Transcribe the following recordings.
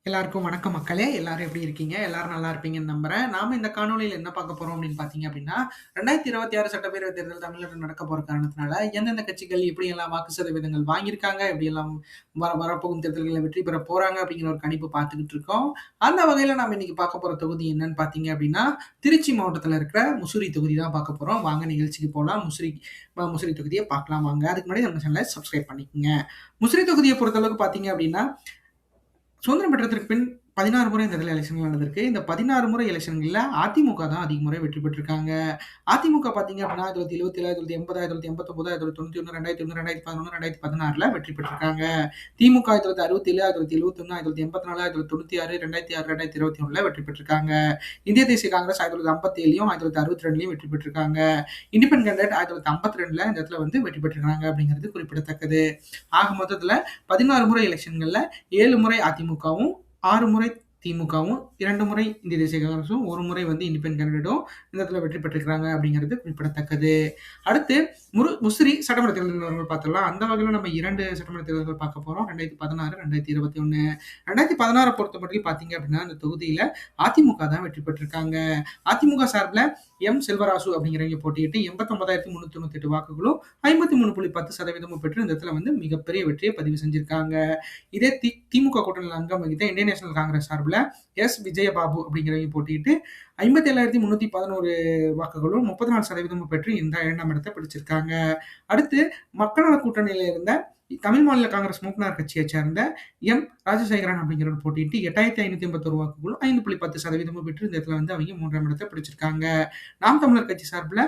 எல்லாருக்கும் வணக்கம் மக்களே! எல்லாரும் எப்படி இருக்கீங்க? எல்லாரும் நல்லா இருப்பீங்கன்னு நம்புறேன். நாம இந்த காணொளியில என்ன பார்க்க போறோம் அப்படின்னு பார்த்தீங்க அப்படின்னா, 2026 சட்டப்பேரவை தேர்தல் தமிழ்நாட்டில நடக்க போற காரணத்தினால, எந்தெந்த கட்சிகள் எப்படியெல்லாம் வாக்கு சதவீதங்கள் வாங்கியிருக்காங்க, எப்படியெல்லாம் வரப்போகும் தேர்தல்கள்ல வெற்றி பெற போறாங்க அப்படிங்கிற ஒரு கணிப்பு பார்த்துக்கிட்டு இருக்கோம். அந்த வகையில நாம இன்னைக்கு பார்க்க போற தொகுதி என்னன்னு பார்த்தீங்க அப்படின்னா, திருச்சி மாவட்டத்தில இருக்கிற முசிறி தொகுதி தான் பார்க்க போறோம். வாங்க நிகழ்ச்சிக்கு போலாம். முசிறி தொகுதிய பார்க்கலாம் வாங்க. அதுக்கு முன்னாடி நம்ம சேனல சப்ஸ்கிரைப் பண்ணிக்கங்க. முசிறி தொகுதிய பொறுத்தளவுக்கு பார்த்தீங்க அப்படின்னா, சுதந்திரம் பெற்றதற்கு பின் 16 முறை இந்த இதில எலக்ஷன்கள் நடந்திருக்கு. இந்த 16 முறை எலக்ஷன்கள்ல அதிமுக தான் அதிக முறை வெற்றி பெற்றிருக்காங்க. அதிமுக பார்த்தீங்க அப்படின்னா 1977, 1980, 1980, 1991, 2001, 2011, 2016ல வெற்றி பெற்றிருக்காங்க. திமுக 1967, 1971, 1981, 1996, 2006, 2021ல வெற்றி பெற்றிருக்காங்க. இந்திய தேசிய காங்கிரஸ் 1957யும், 1962லயும் வெற்றி பெற்றிருக்காங்க. இண்டிபெண்டன்ட் 1952ல இந்த இடத்துல வந்து வெற்றி பெற்றிருக்காங்க அப்படிங்கிறது குறிப்பிடத்தக்கது. ஆக மொத்தத்துல 16 முறை எலக்ஷன்கள்ல 7 முறை அதிமுகவும், 6 முறை திமுகவும், 2 முறை இந்திய தேசிய காங்கிரஸும், 1 முறை வந்து இண்டிபெண்டன்ட் கேண்டிடேட்டும் இந்த இடத்துல வெற்றி பெற்றிருக்கிறாங்க அப்படிங்கிறது குறிப்பிடத்தக்கது. அடுத்து முசிறி சட்டமன்ற தேர்தல் நிலவரங்கள் பார்த்துடலாம். அந்த வகையில நம்ம 2 சட்டமன்ற தேர்தல்கள் பார்க்க போறோம். 2016, 2021. 2016 பொறுத்தமட்டில் பார்த்தீங்க அப்படின்னா, இந்த தொகுதியில அதிமுக தான் வெற்றி பெற்றிருக்காங்க. அதிமுக சார்பில எம். செல்வராசு அப்படிங்கிறவங்க போட்டியிட்டு 89,398 வாக்குகளும், 53.10% பெற்று இந்த இடத்துல வந்து மிகப்பெரிய வெற்றியை பதிவு செஞ்சிருக்காங்க. இதே திமுக கூட்டணியில் அங்கம் வகித்த இந்தியன் நேஷனல் காங்கிரஸ் சார்பில் எஸ். விஜயபாபு அப்படிங்கிறவங்க போட்டியிட்டு 57,311 வாக்குகளும் 34% பெற்று இந்த 2ஆம் இடத்தை பிடிச்சிருக்காங்க. அடுத்து மக்கள் நல கூட்டணியில இருந்த தமிழ் மாநில காங்கிரஸ் மூப்பனார் கட்சியை சேர்ந்த எம். ராஜசேகரன் அப்படிங்கிறவர் போட்டியிட்டு 8,581 வாக்குகளும் 5.10% பெற்று இந்த இடத்துல வந்து அவங்க 3ஆம் இடத்தை பிடிச்சிருக்காங்க. நாம் தமிழர் கட்சி சார்பில்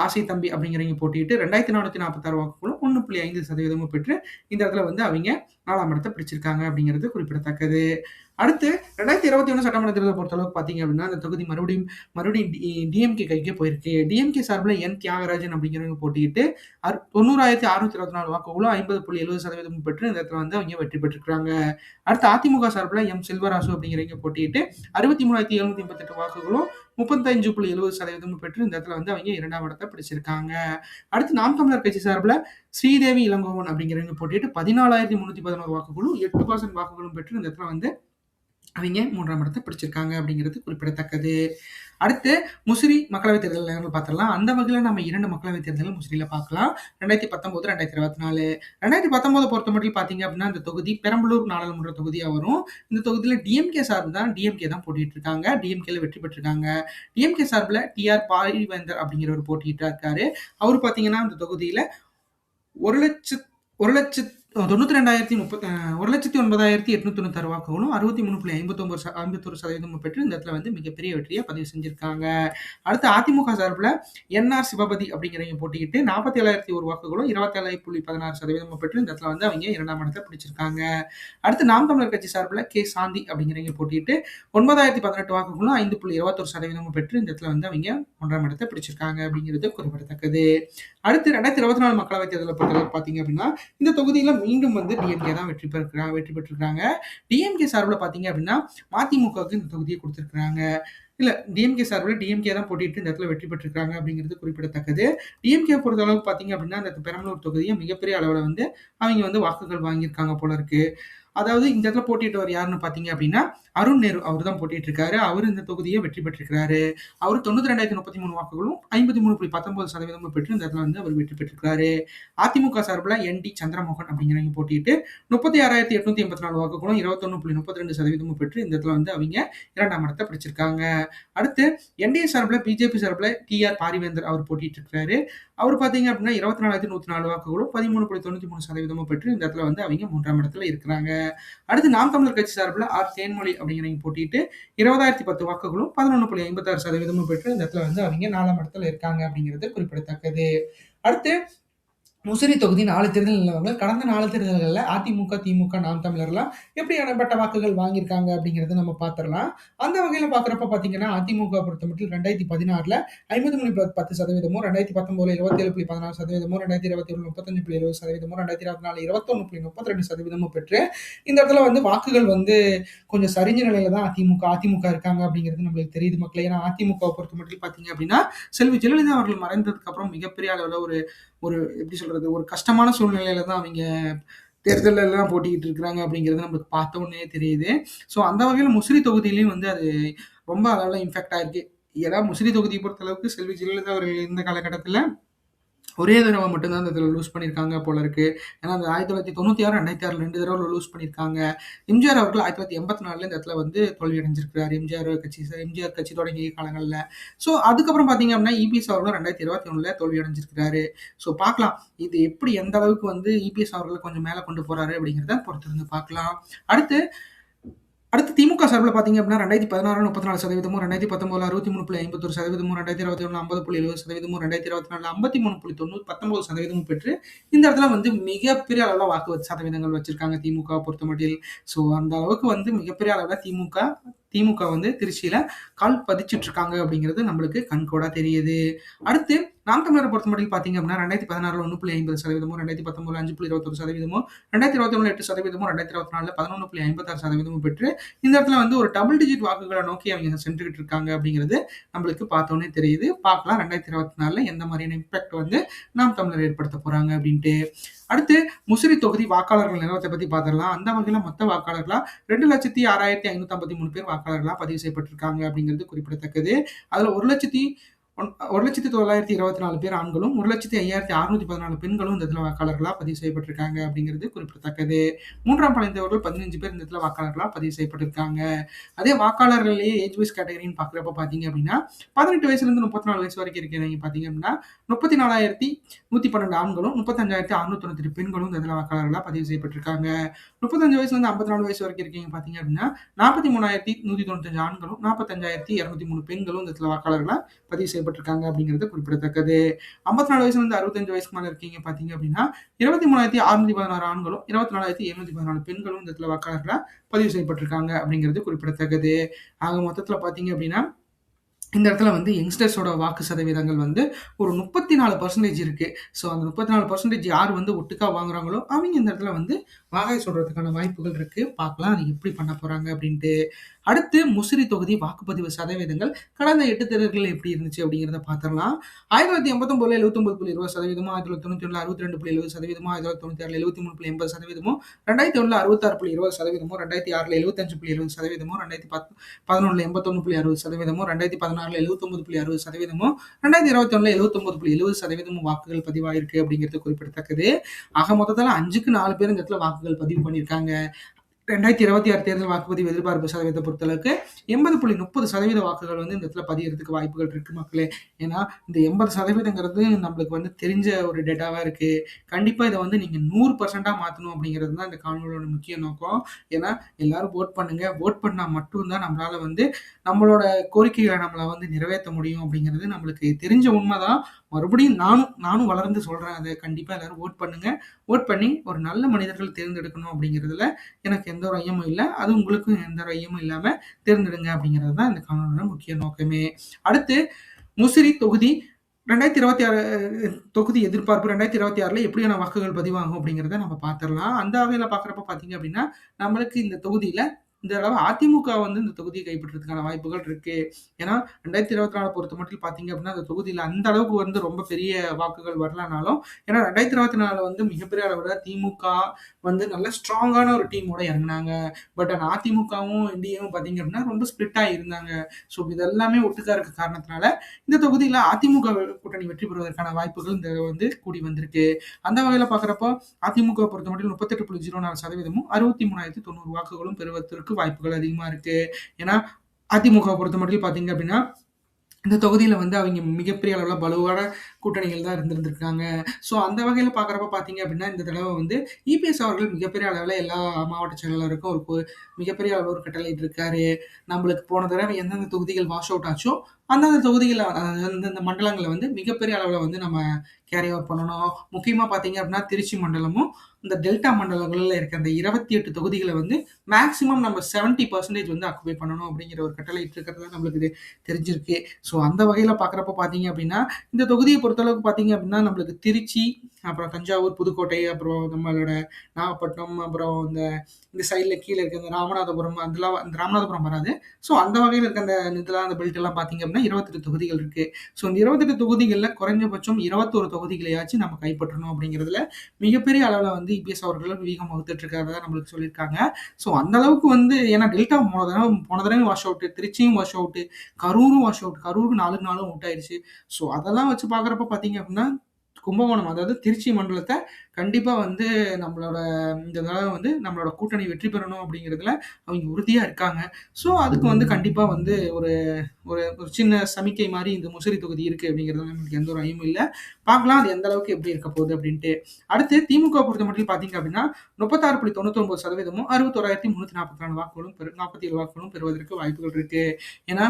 ஆசை தம்பி அப்படிங்கிறவங்க போட்டியிட்டு 2,446 வாக்குகளும் 1.5% பெற்று இந்த இடத்துல வந்து அவங்க 4ஆம் இடத்தை பிடிச்சிருக்காங்க அப்படிங்கிறது குறிப்பிடத்தக்கது. அடுத்து 2021 சட்டமன்ற தேர்தலை பொறுத்தளவுக்கு பார்த்தீங்க அப்படின்னா, அந்த தொகுதி மறுபடியும் டிஎம்கே கைக்கு போயிருக்கு. டிஎம்கே சார்பில் என். தியாகராஜன் அப்படிங்கிறவங்க போட்டியிட்டு 90,624 வாக்குகளும் 50.70% பெற்று இந்த இடத்துல வந்து அவங்க வெற்றி பெற்றிருக்காங்க. அடுத்து அதிமுக சார்பில் எம். செல்வராசு அப்படிங்கிறவங்க போட்டியிட்டு 63,788 வாக்குகளும் 35.70% பெற்று இந்த இடத்துல வந்து அவங்க 2ஆம் இடத்தை பிடிச்சிருக்காங்க. அடுத்து நாம் தமிழர் கட்சி சார்பில் ஸ்ரீதேவி இளங்கோவன் அப்படிங்கிறவங்க போட்டியிட்டு 14,311 வாக்குகளும் 8% வாக்குகளும் பெற்று இந்த இடத்துல வந்து அவங்க 3ஆம் இடத்தை பிடிச்சிருக்காங்க அப்படிங்கிறது குறிப்பிடத்தக்கது. அடுத்து முசிறி மக்களவைத் தேர்தல் நேரங்கள் பார்த்துடலாம். அந்த வகையில் நம்ம 2 மக்களவைத் தேர்தல் முசிறியில் பார்க்கலாம். 2019, 2024. 2019 பொறுத்த மட்டும் பார்த்தீங்க அப்படின்னா, இந்த தொகுதி பெரம்பலூர் நாடாளுமன்ற தொகுதியா வரும். இந்த தொகுதியில் டிஎம்கே சார்பு தான் டிஎம்கே இருக்காங்க. டிஎம்கேல வெற்றி பெற்றிருக்காங்க. டிஎம்கே சார்பில் டி.ஆர். பாரிவேந்தர் அப்படிங்கிறவர் போட்டியிட்டு இருக்காரு. அவர் பார்த்தீங்கன்னா இந்த தொகுதியில 1,09,896 வாக்குகளும் 63.51% பெற்று இந்த இடத்துல வந்து மிகப்பெரிய வெற்றியை பதிவு செஞ்சிருக்காங்க. அடுத்து அதிமுக சார்பில் என்.ஆர். சிவபதி அப்படிங்கிறவங்க போட்டியிட்டு 47,001 வாக்குகளும் 27.16% பெற்று இந்த இடத்துல வந்து அவங்க 2ஆம் இடத்தை பிடிச்சிருக்காங்க. அடுத்து நாம் தமிழர் கட்சி சார்பில் கே. சாந்தி அப்படிங்கிறவங்க போட்டியிட்டு 9,018 வாக்குகளும் 5.21% பெற்று இந்த இடத்துல வந்து அவங்க 1ஆம் இடத்தை பிடிச்சிருக்காங்க அப்படிங்கிறது குறிப்பிடத்தக்கது. அடுத்து 2024 மக்களவைத் தேர்தலை பொறுத்தளவுக்கு பார்த்தீங்க அப்படின்னா, இந்த தொகுதியில மீண்டும் வந்து டிஎம்கே தான் வெற்றி பெற்றிருக்காங்க. டிஎம்கே சார்பில் பார்த்தீங்க அப்படின்னா, மதிமுகவுக்கு இந்த தொகுதியை கொடுத்திருக்காங்க. இல்ல டிஎம்கே சார்பில் டிஎம்கே தான் போட்டியிட்டு இந்த இடத்துல வெற்றி பெற்றிருக்காங்க அப்படிங்கிறது குறிப்பிடத்தக்கது. டிஎம்கே பொறுத்தளவுக்கு பார்த்தீங்க அப்படின்னா, இந்த பெரம்பலூர் தொகுதியை மிகப்பெரிய அளவுல வந்து அவங்க வந்து வாக்குகள் வாங்கியிருக்காங்க போல இருக்கு. அதாவது இந்த இடத்துல போட்டியிட்டவர் யாருன்னு பார்த்தீங்க அப்படின்னா, அருண் நேரு அவர் தான் போட்டியிட்டு இருக்காரு. அவரு இந்த தொகுதியை வெற்றி பெற்றிருக்கிறாரு. அவரு 92,033 வாக்குகளும் 53.19% பெற்று இந்த இடத்துல வந்து அவர் வெற்றி பெற்றிருக்கிறாரு. அதிமுக சார்பில் என்.டி. சந்திரமோகன் அப்படிங்கிறவங்க போட்டியிட்டு 36,884 வாக்குகளும் 21.32% பெற்று இந்த இடத்துல வந்து அவங்க 2ஆம் இடத்தை பிடிச்சிருக்காங்க. அடுத்து என்டிஏ சார்பில் பிஜேபி சார்பில் டி.ஆர். பாரிவேந்தர் அவர் போட்டியிட்டு இருக்கிறாரு. அவர் பார்த்தீங்க அப்படின்னா 24,104 வாக்குகளும் 13.93% பெற்று இந்த இடத்துல வந்து அவங்க 3ஆம் இடத்துல இருக்கிறாங்க. அடுத்து நாம் தமிழர் கட்சி சார்பில் ஆர். தேன்மொழி அப்படிங்கிறவங்க போட்டியிட்டு 20,010 வாக்குகளும் 11.56% பெற்று இந்த இடத்துல வந்து அவங்க 4ஆம் இடத்துல இருக்காங்க அப்படிங்கிறது குறிப்பிடத்தக்கது. அடுத்து முசிறி தொகுதி 4 தேர்தல் நிலவரங்கள். கடந்த 4 தேர்தல்கள்ல அதிமுக, திமுக, நாம் தமிழர்லாம் எப்படியானப்பட்ட வாக்குகள் வாங்கியிருக்காங்க அப்படிங்கிறத நம்ம பார்த்துடலாம். அந்த வகையில பார்க்குறப்ப பார்த்தீங்கன்னா, அதிமுக பொறுத்தமட்டில் 2016ல 53.10%, 2019ல 27.16%, 2021 35.70%, 2024 21.32% பெற்று இந்த இடத்துல வந்து வாக்குகள் வந்து கொஞ்சம் சரிஞ்ச நிலையில தான் அதிமுக இருக்காங்க அப்படிங்கிறது நம்மளுக்கு தெரியுது மக்களே. ஏன்னா அதிமுகவை பொறுத்தமட்டில் பார்த்தீங்க அப்படின்னா, செல்வி ஜெயலலிதா அவர்கள் மறைந்ததுக்கு அப்புறம் மிகப்பெரிய அளவுல ஒரு ஒரு எப்படி சொல்றது? ஒரு கஷ்டமான சூழ்நிலையில தான் அவைங்க தேர்தல்ல எல்லாம் போட்டிக்கிட்டு இருக்கிறாங்க அப்படிங்கிறது நம்மளுக்கு பார்த்த உடனே தெரியுது. ஸோ அந்த வகையில முசிறி தொகுதியிலயும் வந்து அது ரொம்ப அளவுல இம்பாக்ட் ஆயிருக்கு. ஏன்னா முசிறி தொகுதியை பொறுத்தளவுக்கு செல்வி ஜெயலலிதா அவர்கள் இருந்த காலகட்டத்தில ஒரே தடவ மட்டும் தான் அந்த இதுல லூஸ் பண்ணியிருக்காங்க போல இருக்கு. ஏன்னா, அந்த 1996, 2006 2 தடவ லூஸ் பண்ணியிருக்காங்க. எம்ஜிஆர் அவர்கள் 1984ல இந்த இடத்துல வந்து தோல்வி அடைஞ்சிருக்கிறாரு. எம்ஜிஆர் கட்சி தொடங்கிய காலங்கள்ல. ஸோ, அதுக்கப்புறம் பார்த்தீங்க அப்படின்னா, இபிஎஸ் அவர்களும் 2021ல தோல்வி அடைஞ்சிருக்கிறாரு. ஸோ, பார்க்கலாம். இது எப்படி எந்த அளவுக்கு வந்து இபிஎஸ் அவர்கள கொஞ்சம் மேல கொண்டு போறாரு அப்படிங்கிறத பொறுத்திருந்து பார்க்கலாம். அடுத்து அடுத்து திமுக சார்பில பார்த்தீங்க அப்படின்னா 2016 34%, 2019 63.51%, 2021 50.70%, 2024 53.19% பெற்று இந்த இடத்துல வந்து மிகப்பெரிய அளவுல வாக்கு சதவீதங்கள் வச்சிருக்காங்க திமுகவ பொறுத்தமட்டில். ஸோ அந்த அளவுக்கு வந்து மிகப்பெரிய அளவுல திமுக வந்து திருச்சியில கால் பதிச்சுட்டு இருக்காங்க அப்படிங்கிறது நம்மளுக்கு கண்கூடா தெரியுது. அடுத்து நாம் தமிழர பொறுத்தமட்டில் பார்த்தீங்க அப்படின்னா 2016ல 1.50%, 2019ல 5.21%, 2021ல 8%, 2024ல 11.56% பெற்று இந்த இடத்துல வந்து ஒரு டபுள் டிஜிட் வாக்குகளை நோக்கி அவங்க சென்றுகிட்டு இருக்காங்க அப்படிங்கிறது நம்மளுக்கு பார்த்தோன்னே தெரியுது. பார்க்கலாம் 2024ல எந்த மாதிரியான இம்பாக்ட் வந்து நாம் தமிழர் ஏற்படுத்த போறாங்க அப்படின்ட்டு. அடுத்து முசிறி தொகுதி வாக்காளர்கள் நிலவரத்தை பத்தி பார்த்துடலாம். அந்த வகையில மொத்த வாக்காளர்களா 2,06,553 பேர் வாக்காளர்களா பதிவு செய்யப்பட்டிருக்காங்க அப்படிங்கிறது குறிப்பிடத்தக்கது. அதுல 1,09,24 பேர் ஆண்களும், 1,05,614 பெண்களும் இந்த இடத்துல வாக்காளர்களா பதிவு செய்யப்பட்டிருக்காங்க அப்படிங்கிறது குறிப்பிடத்தக்கது. 3ஆம் பாலினத்தவர்கள் 15 பேர் இந்த இடத்துல வாக்காளர்களா பதிவு செய்யப்பட்டிருக்காங்க. அதே வாக்காளர்கள்லயே ஏஜ் வைஸ் கேட்டகரின்னு பார்க்குறப்ப பார்த்தீங்க அப்படின்னா, 18 வயசுலேருந்து 34 வயசு வரைக்கும் இருக்கிறவங்க பார்த்தீங்க அப்படின்னா, 34,112 ஆண்களும், 35,698 பெண்களும் இந்த இடத்துல வாக்காளர்களா பதிவு செய்யப்பட்டிருக்காங்க. 35 வயசுலேருந்து 54 வயசு வரைக்கும் இருக்கீங்க பார்த்தீங்க அப்படின்னா, 43,195 ஆண்களும், 45,203 பெண்களும் இந்த இடத்துல வாக்காளர்களா பதிவு செய்யப்பட்டிருக்காங்க அப்படிங்கிறது குறிப்பிடத்தக்கது. 54 வயசுலேருந்து 65 வயசுக்கு மேல இருக்கீங்க பார்த்தீங்க அப்படின்னா, 23,616 ஆண்களும், 24,714 பெண்களும் இந்த இடத்துல வாக்காளர்களா பதிவு செய்யப்பட்டிருக்காங்க அப்படிங்கிறது குறிப்பிடத்தக்கது. ஆக மொத்தத்துல பார்த்தீங்க அப்படின்னா, இந்த இடத்துல வந்து யங்ஸ்டர்ஸோட வாக்கு சதவீதங்கள் வந்து ஒரு 34% இருக்கு. ஸோ அந்த 34% யார் வந்து ஒட்டுக்கா வாங்குறாங்களோ, அவங்க இந்த இடத்துல வந்து வாகை சூடுறதுக்கான வாய்ப்புகள் இருக்கு. பார்க்கலாம் அது எப்படி பண்ண போறாங்க அப்படின்ட்டு. அடுத்து முசிறி தொகுதி வாக்குப்பதிவு சதவீதங்கள் கடந்த 8 தேர்தல்கள் எப்படி இருந்துச்சு அப்படிங்கிறத பார்த்துடலாம். 1989ல 79.20%, 1991ல 62.70%, 1996ல 73.80%, 2001ல 66.20%, 2006ல 75.70%, 2011ல 81.60%, 2016ல 79.60%, 2021ல 79.70% வாக்குகள் பதிவாயிருக்கு அப்படிங்கிறது குறிப்பிடத்தக்கது. ஆக மொத்தத்துல 5க்கு 4 பேர் இந்த இடத்துல வாக்குகள் பதிவு பண்ணியிருக்காங்க. 2026 தேர்தல் வாக்குப்பதிவு எதிர்பார்ப்பு சதவீதத்தை பொறுத்தளவுக்கு 80.30% வாக்குகள் வந்து இந்த இடத்துல பதியறதுக்கு வாய்ப்புகள் இருக்கு மக்களே. ஏன்னா இந்த 80%ங்கிறது நம்மளுக்கு வந்து தெரிஞ்ச ஒரு டேட்டாவா இருக்கு. கண்டிப்பா இதை வந்து நீங்க 100%ஆ மாத்தணும் அப்படிங்கிறது தான் இந்த காணொலியோட முக்கிய நோக்கம். ஏன்னா எல்லாரும் ஓட் பண்ணுங்க. ஓட் பண்ணா மட்டும்தான் நம்மளால வந்து நம்மளோட கோரிக்கைகளை நம்மள வந்து நிறைவேற்ற முடியும் அப்படிங்கிறது நம்மளுக்கு தெரிஞ்ச உண்மைதான். மறுபடியும் நானும் வளர்ந்து சொல்றேன். அதை கண்டிப்பா எல்லாரும் ஓட் பண்ணுங்க. ஓட் பண்ணி ஒரு நல்ல மனிதர்கள் தேர்ந்தெடுக்கணும் அப்படிங்கிறதுல எனக்கு எந்த ஒரு ஐயமும் இல்ல. அது உங்களுக்கும் எந்த ஒரு ஐயமும் இல்லாம தேர்ந்தெடுங்க அப்படிங்கிறது தான் இந்த காணொலியோட முக்கிய நோக்கமே. அடுத்து முசிறி தொகுதி 2026 தொகுதி எதிர்பார்ப்பு 2026ல எப்படியான வாக்குகள் பதிவாகும் அப்படிங்கிறத நம்ம பார்த்துடலாம். அந்த வகையில பார்க்குறப்ப பார்த்தீங்க அப்படின்னா, நம்மளுக்கு இந்த தொகுதியில இந்த தடவ அதிமுக வந்து இந்த தொகுதியை கைப்பற்றதுக்கான வாய்ப்புகள் இருக்கு. ஏன்னா 2024 பொறுத்தமட்டில் பார்த்தீங்க அப்படின்னா, அந்த தொகுதியில அந்த அளவுக்கு வந்து ரொம்ப பெரிய வாக்குகள் வரலனாலும், ஏன்னா 2024 வந்து மிகப்பெரிய அளவுல திமுக வந்து நல்ல ஸ்ட்ராங்கான ஒரு டீமோட இறங்குனாங்க. பட் ஆனா அதிமுகவும், என்டிஏவும் பார்த்தீங்க அப்படின்னா ரொம்ப ஸ்ப்ளிட்டா இருந்தாங்க. ஸோ இதெல்லாமே ஒட்டுக்கா இருக்க காரணத்தினால, இந்த தொகுதியில அதிமுக கூட்டணி வெற்றி பெறுவதற்கான வாய்ப்புகள் இந்த வந்து கூடி வந்திருக்கு. அந்த வகையில பார்க்குறப்போ அதிமுக பொறுத்தமட்டில் 38.04%, 63,090 வாக்குகளும் பெறுவதற்கு வாய்ப்புகள் அதிகமா இருக்கு. ஏன்னா அதிமுக பொறுத்தமட்டில் பார்த்தீங்க அப்படின்னா, இந்த தொகுதியில வந்து அவங்க மிகப்பெரிய அளவுல வலுவான கூட்டணிகள் தான் இருந்திருந்திருக்காங்க. ஸோ அந்த வகையில பார்க்குறப்ப பார்த்தீங்க அப்படின்னா, இந்த தடவ வந்து இபிஎஸ் அவர்கள் மிகப்பெரிய அளவுல எல்லா மாவட்ட செயலாளருக்கும் மிகப்பெரிய அளவுல ஒரு கட்டளையிட்டு இருக்காரு. நம்மளுக்கு போன தடவை எந்தெந்த தொகுதிகள் வாஷ் அவுட் ஆச்சோ, அந்தந்த தொகுதிகள்ல அந்தந்த மண்டலங்கள்ல வந்து மிகப்பெரிய அளவுல வந்து நம்ம கேரி ஓவர் பண்ணணும். முக்கியமா பார்த்தீங்க அப்படின்னா, திருச்சி மண்டலமும், இந்த டெல்டா மண்டலங்கள்ல இருக்க அந்த 28 தொகுதிகள வந்து மேக்ஸிமம் நம்ம 70% வந்து ஆக்குபை பண்ணணும் அப்படிங்கிற ஒரு கட்டளையிட்டு இருக்கிறது நம்மளுக்கு இது தெரிஞ்சிருக்கு. ஸோ அந்த வகையில பார்க்குறப்ப பார்த்தீங்க அப்படின்னா, இந்த தொகுதியை பொறுத்தளவுக்கு பார்த்தீங்க அப்படின்னா, நம்மளுக்கு திருச்சி, அப்புறம் தஞ்சாவூர், புதுக்கோட்டை, அப்புறம் நம்மளோட நாகப்பட்டினம், அப்புறம் இந்த இந்த சைடுல கீழ இருக்க இந்த ராமநாதபுரம் அதெல்லாம் இந்த ராமநாதபுரம் வராது. ஸோ அந்த வகையில இருக்க அந்த இதெல்லாம் அந்த பெல்ட் எல்லாம் பார்த்தீங்க அப்படின்னா 28 தொகுதிகள் இருக்கு. ஸோ இந்த 28 தொகுதிகள்ல குறைஞ்சபட்சம் 21 தொகுதிகளையாச்சும் நம்ம கைப்பற்றணும் அப்படிங்கிறதுல மிகப்பெரிய அளவுல வந்து இபிஎஸ் அவர்கள் வியூகம் வகுத்துட்டு இருக்கிறதா நம்மளுக்கு சொல்லியிருக்காங்க. ஸோ அந்த அளவுக்கு வந்து ஏன்னா டெல்டா போன தடவையும் வாஷ் அவுட், திருச்சியும் வாஷ் அவுட், கரூரும் வாஷ் அவுட். கரூர் 4க்கு 4 அவுட் ஆயிருச்சு. ஸோ அதெல்லாம் வச்சு பார்க்குறப்ப பார்த்தீங்க அப்படின்னா கும்பகோணம் அதாவது திருச்சி மண்டலத்த கண்டிப்பா வந்து நம்மளோட இந்த தடவ வந்து நம்மளோட கூட்டணி வெற்றி பெறணும் அப்படிங்கிறதுல அவங்க உறுதியா இருக்காங்க. ஸோ அதுக்கு வந்து கண்டிப்பா வந்து ஒரு ஒரு ஒரு சின்ன சமிக்கை மாரி இந்த முசிறி தொகுதி இருக்கு அப்படிங்கிறதுல நமக்கு எந்த ஒரு ஐயமும் இல்ல. பார்க்கலாம் அது எந்த அளவுக்கு எப்படி இருக்க போகுது அப்படின்ட்டு. அடுத்து திமுக பொறுத்தமட்டில் பார்த்தீங்க அப்படின்னா 36.99% 61,344 வாக்குகளும் 47 வாக்குகளும் பெறுவதற்கு வாய்ப்புகள் இருக்கு. ஏன்னா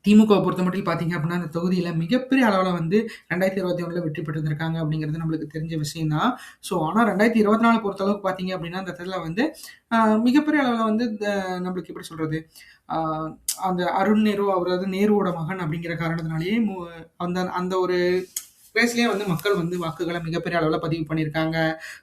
திமுகவை பொறுத்தமட்டில் பார்த்தீங்க அப்படின்னா, அந்த தொகுதியில மிகப்பெரிய அளவுல வந்து 2021ல வெற்றி பெற்றிருந்திருக்காங்க அப்படிங்கிறது நம்மளுக்கு தெரிஞ்ச விஷயம் தான். ஸோ ஆனா 2024 பொறுத்த அளவுக்கு பார்த்தீங்க அப்படின்னா, அந்த இடத்துல வந்து அ மிகப்பெரிய அளவுல வந்து இந்த நம்மளுக்கு எப்படி சொல்றது? அ அந்த அருண் நேரு அவர் வந்து நேருவோட மகன் அப்படிங்கிற காரணத்தினாலேயே அந்த அந்த ஒரு பிளேஸ்லயே வந்து மக்கள் வந்து வாக்குகள மிகப்பெரிய அளவுல பதிவு பண்ணியிருக்காங்க.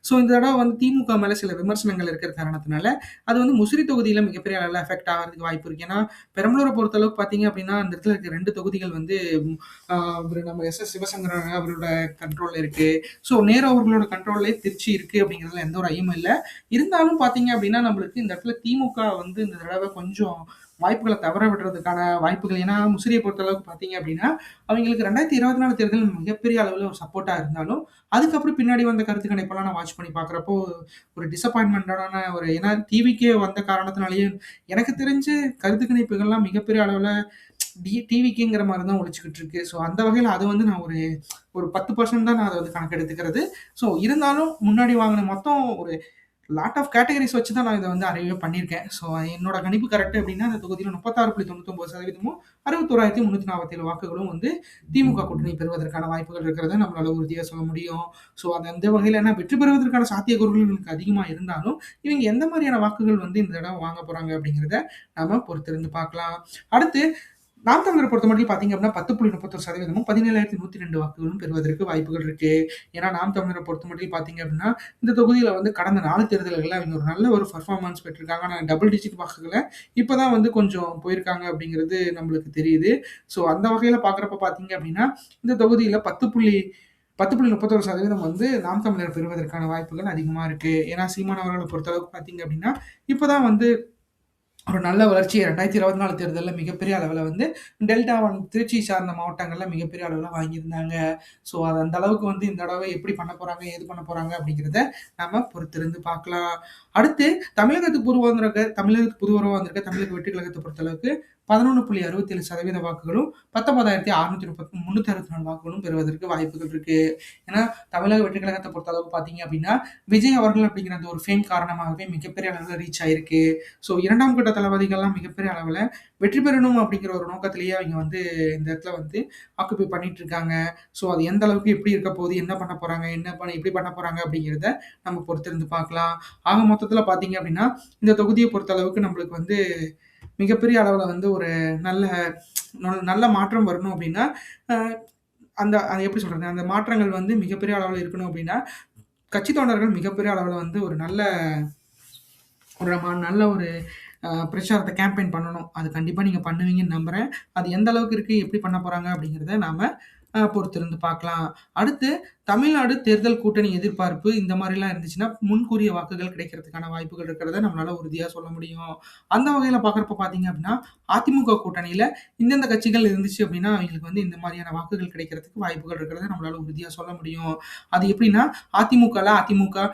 ஸோ இந்த தடவ வந்து திமுக மேல சில விமர்சனங்கள் இருக்கிற காரணத்தினால, அது வந்து முசிறி தொகுதியில மிகப்பெரிய அளவுல அஃபெக்ட் ஆகுறதுக்கு வாய்ப்பு இருக்கு. ஏன்னா, பெரம்பலூர பொறுத்தளவுக்கு பார்த்தீங்க அப்படின்னா, அந்த இடத்துல இருக்க 2 தொகுதிகள் வந்து அவரு நம்ம சிவசங்கரன் அவரோட கண்ட்ரோல்ல இருக்கு. ஸோ நேரு அவர்களோட கண்ட்ரோல்லயே திருச்சி இருக்கு அப்படிங்கிறதுல எந்த ஒரு ஐயமும் இல்ல. இருந்தாலும் பார்த்தீங்க அப்படின்னா, நம்மளுக்கு இந்த இடத்துல திமுக வந்து இந்த தடவ கொஞ்சம் வாய்ப்புகள தவற விடுறதுக்கான வாய்ப்புகள் ஏன்னா, முசிறிய பொறுத்தளவுக்கு பார்த்தீங்க அப்படின்னா, அவங்களுக்கு 2024 தேர்தல் மிகப்பெரிய அளவுல ஒரு சப்போர்ட்டா இருந்தாலும், அதுக்கப்புறம் பின்னாடி வந்த கருத்து கணிப்பெல்லாம் நான் வாட்ச் பண்ணி பார்க்குறப்போ, ஒரு டிசப்பாயின்ட்மென்ட்டான ஒரு ஏன்னா டிவிக்கே வந்த காரணத்தினாலேயே எனக்கு தெரிஞ்சு கருத்து கணிப்புகள்லாம் மிகப்பெரிய அளவுல டிவிக்கேங்கிற மாரி தான் ஒலிச்சுக்கிட்டு இருக்கு. ஸோ அந்த வகையில அது வந்து நான் ஒரு ஒரு 10% தான் நான் அத வந்து கணக்கெடுத்துக்கிறது. ஸோ இருந்தாலும் முன்னாடி வாங்குன மொத்தம் ஒரு லாட் ஆஃப் கேட்டகரிஸ் வச்சு தான் நான் இத வந்து அறிவே பண்ணியிருக்கேன். ஸோ என்னோட கணிப்பு கரெக்ட் அப்டின்னா, அந்த தொகுதியில 36.99% 61,347 வாக்குகளும் வந்து திமுக கூட்டணி பெறுவதற்கான வாய்ப்புகள் இருக்கிறத நம்மளால உறுதியா சொல்ல முடியும். ஸோ அது அந்த வகையில ஏன்னா வெற்றி பெறுவதற்கான சாத்தியக்கூறுகள் எனக்கு அதிகமா இருந்தாலும், இவங்க எந்த மாரியான வாக்குகள் வந்து இந்த தடவ வாங்க போறாங்க அப்படிங்கிறத நாம பொறுத்திருந்து பார்க்கலாம். அடுத்து நாம் தமிழர பொறுத்தமட்டில் பார்த்தீங்க அப்படின்னா 10.31% 17,102 வாக்குகளும் பெறுவதற்கு வாய்ப்புகள் இருக்கு. ஏன்னா நாம் தமிழர பொறுத்தமட்டில் பார்த்தீங்க அப்படின்னா, இந்த தொகுதியில வந்து கடந்த 4 தேர்தல்கள்ல அவங்க ஒரு நல்ல ஒரு பெர்ஃபார்மன்ஸ் பெற்றிருக்காங்க. ஆனா டபுள் டிஜிட் வாக்குகள இப்ப தான் வந்து கொஞ்சம் போயிருக்காங்க அப்படிங்கிறது நம்மளுக்கு தெரியுது. ஸோ அந்த வகையில பார்க்குறப்ப பார்த்தீங்க அப்படின்னா, இந்த தொகுதியில 10.31% வந்து நாம் தமிழர் பெறுவதற்கான வாய்ப்புகள் அதிகமா இருக்கு. ஏன்னா சீமான் அவர்கள பொறுத்தளவுக்கு பார்த்தீங்க அப்படின்னா, இப்ப தான் வந்து ஒரு நல்ல வளர்ச்சிய 2024 தேர்தல்ல மிகப்பெரிய அளவுல வந்து டெல்டா திருச்சி சார்ந்த மாவட்டங்கள்ல மிகப்பெரிய அளவுல வாங்கியிருந்தாங்க. ஸோ அது அந்த அளவுக்கு வந்து இந்த தடவ எப்படி பண்ண போறாங்க, ஏது பண்ண போறாங்க அப்படிங்கிறத நாம பொறுத்திருந்து பார்க்கலாம். அடுத்து தமிழகத்துக்கு புது உருவா வந்திருக்க தமிழக வெற்றி கழகத்த பொறுத்தளவுக்கு 11.67% வாக்குகளும் 19,634 வாக்குகளும் பெறுவதற்கு வாய்ப்புகள் இருக்கு. ஏன்னா தமிழக வெற்றி கழகத்த பொறுத்தளவுக்கு பார்த்தீங்க அப்படின்னா, விஜய் அவர்கள் அப்படிங்கிற அந்த ஒரு ஃபேம் காரணமாகவே மிகப்பெரிய அளவுல ரீச் ஆயிருக்கு. ஸோ 2ஆம் கட்ட தளபதிகள்லாம் மிகப்பெரிய அளவுல வெற்றி பெறணும் அப்படிங்கிற ஒரு நோக்கத்திலேயே அவங்க வந்து இந்த இடத்துல வந்து ஆக்குபை பண்ணிட்டு இருக்காங்க. ஸோ அது எந்த அளவுக்கு எப்படி இருக்க போகுது, என்ன பண்ண போறாங்க, எப்படி பண்ண போறாங்க அப்படிங்கிறத நம்ம பொறுத்திருந்து பார்க்கலாம். ஆக மொத்தத்துல பார்த்தீங்க அப்படின்னா, இந்த தொகுதிய பொறுத்தளவுக்கு நம்மளுக்கு வந்து மிகப்பெரிய அளவுல வந்து ஒரு நல்ல நல்ல மாற்றம் வரணும் அப்படின்னா, அ அந்த அது எப்படி சொல்றது? அந்த மாற்றங்கள் வந்து மிகப்பெரிய அளவுல இருக்கணும் அப்படின்னா, கட்சி தொண்டர்கள் மிகப்பெரிய அளவுல வந்து ஒரு நல்ல ஒரு பிரச்சாரத்த கேம்பெயின் பண்ணணும். அது கண்டிப்பா நீங்க பண்ணுவீங்கன்னு நம்புறேன். அது எந்த அளவுக்கு இருக்கு, எப்படி பண்ண போறாங்க அப்படிங்கிறத நாம பொறுத்திருந்து பார்க்கலாம். அடுத்து தமிழ்நாடு தேர்தல் கூட்டணி எதிர்பார்ப்பு இந்த மாரிலாம் இருந்துச்சுன்னா, முன்கூறிய வாக்குகள் கிடைக்கிறதுக்கான வாய்ப்புகள் இருக்கிறத நம்மளால உறுதியா சொல்ல முடியும். அந்த வகையில பார்க்குறப்ப பார்த்தீங்க அப்படின்னா, அதிமுக கூட்டணியில இந்தந்த கட்சிகள் இருந்துச்சு அப்படின்னா, அவங்களுக்கு வந்து இந்த மாரியான வாக்குகள் கிடைக்கிறதுக்கு வாய்ப்புகள் இருக்கிறத நம்மளால உறுதியா சொல்ல முடியும். அது எப்படின்னா, அதிமுக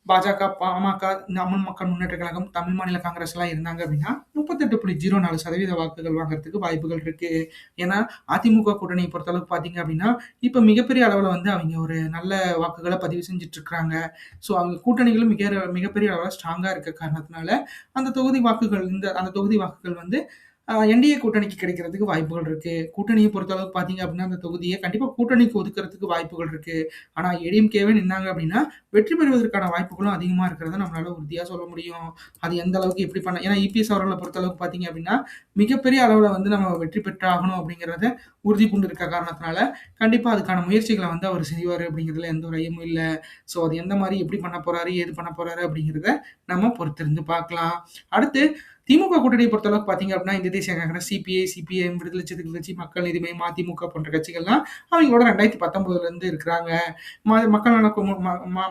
பாஜக, பாமக, அம்மா மக்கள் முன்னேற்றக் கழகம், தமிழ் மாநில காங்கிரஸ்லாம் இருந்தாங்க அப்படின்னா, 38.04% வாக்குகள் வாங்குறதுக்கு வாய்ப்புகள் இருக்கு. ஏன்னா, அதிமுக கூட்டணிய பொறுத்தளவுக்கு பார்த்தீங்க அப்படின்னா, இப்ப மிகப்பெரிய அளவுல வந்து அவைங்க ஒரு நல்ல வாக்குகள பதிவு செஞ்சுட்டு இருக்காங்க. ஸோ, அவங்க கூட்டணிகளும் மிகப்பெரிய அளவுல ஸ்ட்ராங்கா இருக்க காரணத்தினால, அந்த தொகுதி வாக்குகள் வந்து என்டிஏ கூட்டணிக்கு கிடைக்கிறதுக்கு வாய்ப்புகள் இருக்கு. கூட்டணிய பொறுத்தளவுக்கு பார்த்தீங்க அப்படின்னா, அந்த தொகுதிய கண்டிப்பா கூட்டணிக்கு ஒதுக்குறதுக்கு வாய்ப்புகள் இருக்கு. ஆனா ஏடிஎம்கேவே நின்னாங்க அப்படின்னா, வெற்றி பெறுவதற்கான வாய்ப்புகளும் அதிகமா இருக்கிறத நம்மளால உறுதியா சொல்ல முடியும். அது எந்த அளவுக்கு எப்படி பண்ண ஏன்னா இபிஎஸ் அவர்கள பொறுத்தளவுக்கு பார்த்தீங்க அப்படின்னா, மிகப்பெரிய அளவுல வந்து நம்ம வெற்றி பெற்றாகணும் அப்படிங்கிறத உறுதி பூண்டு இருக்க காரணத்தினால, கண்டிப்பா அதுக்கான முயற்சிகள வந்து அவர் செய்வாரு அப்படிங்கிறதுல எந்த ஒரு ஐயமும் இல்ல. ஸோ அது எந்த மாரி எப்படி பண்ண போறாரு, ஏது பண்ண போறாரு அப்படிங்கிறத நம்ம பொறுத்திருந்து பார்க்கலாம். அடுத்து திமுக கூட்டணிய பொறுத்தளவுக்கு பார்த்தீங்க அப்படின்னா, இந்திய தேசிய காங்கிரஸ், சிபிஐ, சிபிஎம், விடுதலை சிறுத்தைகள் கட்சி, மக்கள் நீதி மய்யம், மதிமுக போன்ற கட்சிகள்லாம் அவங்களோட 2019ல இருக்கிறாங்க. மக்கள் நல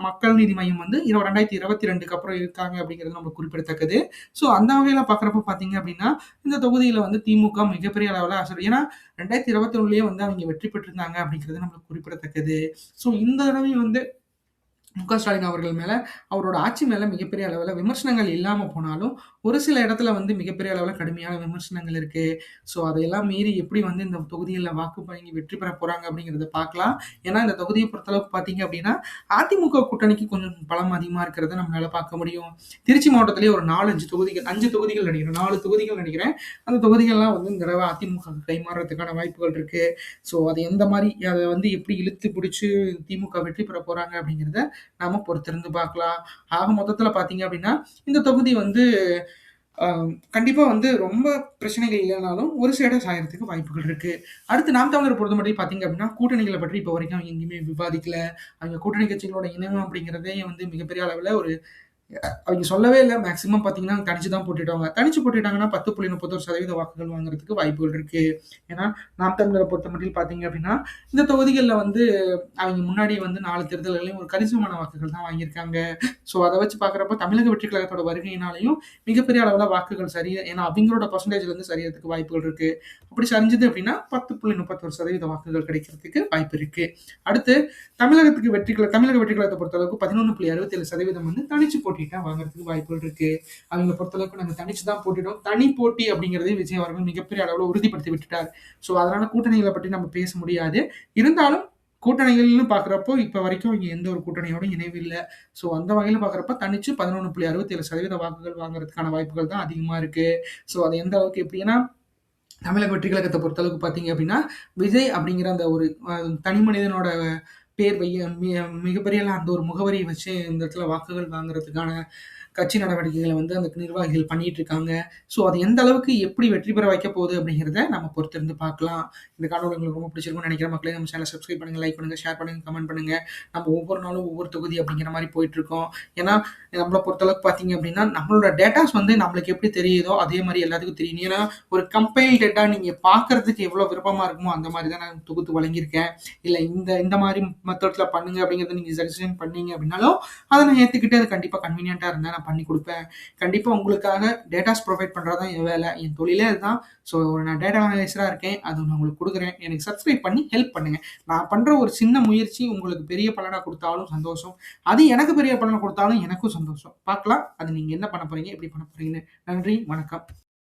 மக்கள் நீதி மய்யம் வந்து 2022க்கு அப்புறம் இருக்காங்க அப்படிங்கிறது நம்ம குறிப்பிடத்தக்கது. ஸோ அந்த வகையில பார்க்குறப்ப பார்த்தீங்க அப்படின்னா, இந்த தொகுதியில வந்து திமுக மிகப்பெரிய அளவுல ஏன்னா 2021லயே வந்து அவங்க வெற்றி பெற்றிருந்தாங்க அப்படிங்கிறது நம்மளுக்கு குறிப்பிடத்தக்கது. ஸோ இந்த தடவையும் வந்து ஸ்டாலின் அவர்கள் மேல, அவரோட ஆட்சி மேல மிகப்பெரிய அளவுல விமர்சனங்கள் இல்லாம போனாலும், ஒரு சில இடத்துல வந்து மிகப்பெரிய அளவுல கடுமையான விமர்சனங்கள் இருக்கு. ஸோ அதையெல்லாம் மீறி எப்படி வந்து இந்த தொகுதியில வாக்கு வங்கி வெற்றி பெற போறாங்க அப்படிங்கிறத பார்க்கலாம். ஏன்னா இந்த தொகுதிய பொறுத்தளவுக்கு பார்த்தீங்க அப்படின்னா, அதிமுக கூட்டணிக்கு கொஞ்சம் பலம் அதிகமா இருக்கிறத நம்மளால பார்க்க முடியும். திருச்சி மாவட்டத்திலேயே ஒரு 4, 5 தொகுதிகள் 5 தொகுதிகள் நெனைக்கிறேன். 4 தொகுதிகள் நெனைக்கிறேன். அந்த தொகுதிகள்லாம் வந்து இந்த தடவ அதிமுகவுக்கு கைமாறுறதுக்கான வாய்ப்புகள் இருக்கு. ஸோ அது எந்த மாரி அத வந்து எப்படி இழுத்து பிடிச்சு திமுக வெற்றி பெற போறாங்க அப்படிங்கிறத நாம பொறுத்திருந்து பார்க்கலாம். ஆக மொத்தத்துல பார்த்தீங்க அப்படின்னா, இந்த தொகுதி வந்து அ கண்டிப்பா வந்து ரொம்ப பிரச்சனைகள் இல்லனாலும், ஒரு சைடா சாயறதுக்கு வாய்ப்புகள் இருக்கு. அடுத்து நாம் தமிழர் பொறுத்தமட்டில் பார்த்தீங்க அப்படின்னா, கூட்டணிகள பற்றி இப்போ வரைக்கும் அவங்க எங்கேயுமே விவாதிக்கல. அவங்க கூட்டணி கட்சிகளோட இணைவு அப்படிங்கிறதே வந்து மிகப்பெரிய அளவுல ஒரு அவைங்க சொல்லவே இல்ல. மேக்ஸிமம் பார்த்தீங்கன்னா, தனிச்சு தான் போட்டியிடுவாங்க. தனிச்சு போட்டியிட்டாங்கன்னா 10.31% வாக்குகள் வாங்குறதுக்கு வாய்ப்புகள் இருக்கு. ஏன்னா, நாம் தமிழர பொறுத்தமட்டில் பார்த்தீங்க அப்படின்னா, இந்த தொகுதிகள்ல வந்து அவைங்க முன்னாடி வந்து 4 தேர்தல்கள்லயும் ஒரு கணிசமான வாக்குகள் தான் வாங்கியிருக்காங்க. ஸோ, அத வச்சு பார்க்குறப்ப தமிழக வெற்றி கழகத்தோட வருகையினாலயும் மிகப்பெரிய அளவுல வாக்குகள் ஏன்னா அவிங்களோட பெர்சன்டேஜ்ல இருந்து சரியறதுக்கு வாய்ப்புகள் இருக்கு. அப்படி சரிஞ்சது அப்படின்னா 10.31% வாக்குகள் கிடைக்கிறதுக்கு வாய்ப்பு இருக்கு. அடுத்து தமிழக வெற்றி கழகத்த பொறுத்தளவுக்கு 11.67% வந்து தனிச்சு போட்டிட்டா வாங்குறதுக்கு வாய்ப்புகள் இருக்கு. அவங்கள பொறுத்தளவுக்கு நாங்க தனிச்சு தான் போட்டிட்டோம். தனி போட்டி அப்படிங்கிறதே விஜய் அவர்கள் மிகப்பெரிய அளவுல உறுதிப்படுத்தி விட்டுட்டார். ஸோ அதனால கூட்டணிகள பற்றி நம்ம பேச முடியாது. இருந்தாலும் கூட்டணிகள்னு பார்க்குறப்போ, இப்ப வரைக்கும் இங்க எந்த ஒரு கூட்டணியோடும் இணைவு இல்ல. ஸோ அந்த வகையில பார்க்குறப்ப தனிச்சு 11.67% வாக்குகள் வாங்குறதுக்கான வாய்ப்புகள் தான் அதிகமா இருக்கு. ஸோ அது எந்த அளவுக்கு எப்படின்னா தமிழக வெற்றி கழகத்த பொறுத்தளவுக்கு பார்த்தீங்க அப்படின்னா, விஜய் அப்படிங்கிற அந்த ஒரு தனி மனிதனோட பேர் மிகப்பெரிய அந்த ஒரு முகவரிய வச்சு இந்த இடத்துல வாக்குகள் வாங்குறதுக்கான கட்சி நடவடிக்கைகள வந்து அந்த நிர்வாகிகள் பண்ணிட்டு இருக்காங்க. ஸோ அது எந்த அளவுக்கு எப்படி வெற்றி பெற வைக்க போகுது அப்படிங்கிறத நம்ம பொறுத்திருந்து பார்க்கலாம். இந்த காணொளி உங்களுக்கு ரொம்ப பிடிச்சிருக்கும்னு நினைக்கிறேன் மக்களே. நம்ம சேனல சப்ஸ்கிரைப் பண்ணுங்க, லைக் பண்ணுங்க, ஷேர் பண்ணுங்க, கமெண்ட் பண்ணுங்க. நம்ம ஒவ்வொரு நாளும் ஒவ்வொரு தொகுதி அப்படிங்கிற மாரி போயிட்டுருக்கோம். ஏன்னா, நம்மள பொறுத்தளவுக்கு பார்த்தீங்க அப்படின்னா, நம்மளோட டேட்டாஸ் வந்து நம்மளுக்கு எப்படி தெரியுதோ, அதே மாரி எல்லாத்துக்கும் தெரியும். ஏன்னா, ஒரு கம்பைல் டேட்டா நீங்க பார்க்கறதுக்கு எவ்வளோ விருப்பமா இருக்குமோ, அந்த மாரி தான் நான் தொகுத்து வழங்கியிருக்கேன். இல்ல இந்த இந்த மாரி மெத்தட்ல பண்ணுங்க அப்படிங்கிறத நீங்க சஜஷன் பண்ணீங்க அப்படின்னாலும், அத நான் ஏத்துக்கிட்டு அது கண்டிப்பா கன்வீனியன்ட்டா இருந்தா நான் பண்ணி குடுப்பேன். கண்டிப்பா உங்களுக்காக டேட்டாஸ் ப்ரொவைட் பண்றது தான் என் வேலை. என் தொழிலே அதுதான். ஸோ நான் டேட்டா அனலைசரா இருக்கேன். அது நான் உங்களுக்கு குடுக்குறேன். எனக்கு சப்ஸ்கிரைப் பண்ணி ஹெல்ப் பண்ணுங்க. நான் பண்ற ஒரு சின்ன முயற்சி உங்களுக்கு பெரிய பலனா குடுத்தாலும் சந்தோஷம். அது எனக்கு பெரிய பலன குடுத்தாலும் எனக்கும் சந்தோஷம். பார்க்கலாம். அது நீங்க என்ன பண்ண போறீங்க? எப்படி பண்ண போறீங்கன்னு. நன்றி. வணக்கம்.